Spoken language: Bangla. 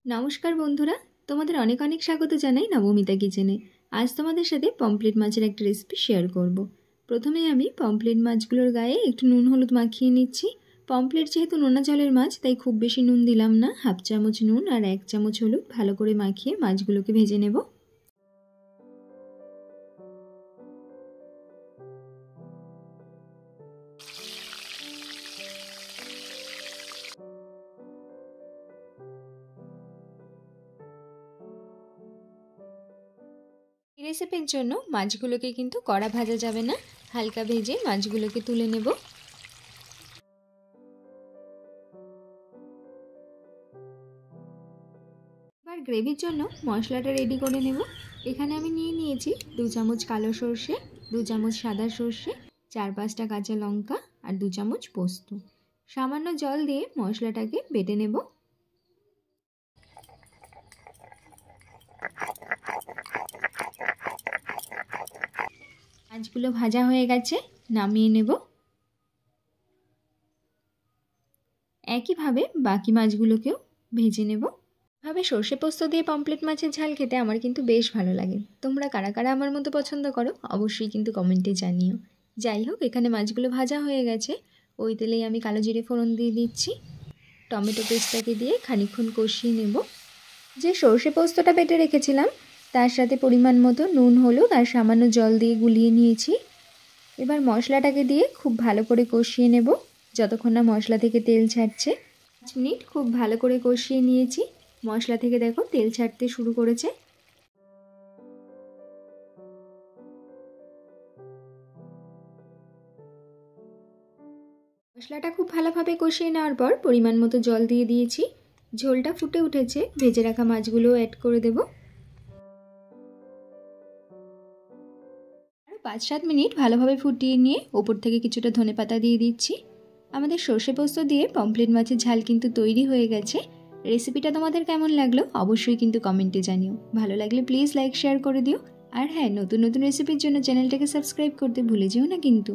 নমস্কার বন্ধুরা, তোমাদের অনেক অনেক স্বাগত জানাই নবমিতা কিচেনে। আজ তোমাদের সাথে পমফ্রেট মাছের একটা রেসিপি শেয়ার করব। প্রথমে আমি পমফ্রেট মাছগুলোর গায়ে একটু নুন হলুদ মাখিয়ে নিচ্ছি। পমফ্রেট যেহেতু নোনা জলের মাছ, তাই খুব বেশি নুন দিলাম না। হাফ চামচ নুন আর 1 চামচ হলুদ ভালো করে মাখিয়ে মাছগুলোকে ভেজে নেব। এই রেসিপির জন্য মাছগুলোকে কিন্তু কড়া ভাজা যাবে না, হালকা ভেজে মাছগুলোকে তুলে নেব। এবার গ্রেভির জন্য মশলাটা রেডি করে নেব। এখানে আমি নিয়েছি 2 চামচ কালো সর্ষে, 2 চামচ সাদা সর্ষে, 4-5টা কাঁচা লঙ্কা আর 2 চামচ পোস্ত। সামান্য জল দিয়ে মশলাটাকে বেটে নেব। মাছগুলো ভাজা হয়ে গেছে, নামিয়ে নেব। একইভাবে বাকি মাছগুলোকেও ভেজে নেব। ভাবে সর্ষে পোস্ত দিয়ে পমফ্রেট মাছের ঝাল খেতে আমার কিন্তু বেশ ভালো লাগে। তোমরা কারা কারা আমার মতো পছন্দ করো অবশ্যই কিন্তু কমেন্টে জানিও। যাই হোক, এখানে মাছগুলো ভাজা হয়ে গেছে। ওই তেলেই আমি কালো জিরে ফোড়ন দিয়ে দিচ্ছি। টমেটো পেস্টটাকে দিয়ে খানিকক্ষণ কষিয়ে নেব। যে সর্ষে পোস্তটা বেটে রেখেছিলাম তার সাথে পরিমাণ মতো নুন হলুদ আর সামান্য জল দিয়ে গুলিয়ে নিয়েছি। এবার মশলাটাকে দিয়ে খুব ভালো করে কষিয়ে নেব যতক্ষণ না মশলা থেকে তেল ছাড়ছে। 5 মিনিট খুব ভালো করে কষিয়ে নিয়েছি। মশলা থেকে দেখো তেল ছাড়তে শুরু করেছে। মশলাটা খুব ভালোভাবে কষিয়ে নেওয়ার পর পরিমাণ মতো জল দিয়ে দিয়েছি। ঝোলটা ফুটে উঠেছে, ভেজে রাখা মাছগুলো অ্যাড করে দেব। আর 5-7 মিনিট ভালোভাবে ফুটিয়ে নিয়ে ওপর থেকে কিছুটা ধনেপাতা দিয়ে দিচ্ছি। আমাদের সর্ষে পোস্ত দিয়ে পমফ্রেট মাছের ঝাল কিন্তু তৈরি হয়ে গেছে। রেসিপিটা তোমাদের কেমন লাগলো অবশ্যই কিন্তু কমেন্টে জানিও। ভালো লাগলে প্লিজ লাইক শেয়ার করে দিও। আর হ্যাঁ, নতুন নতুন রেসিপির জন্য চ্যানেলটাকে সাবস্ক্রাইব করতে ভুলে যেও না কিন্তু।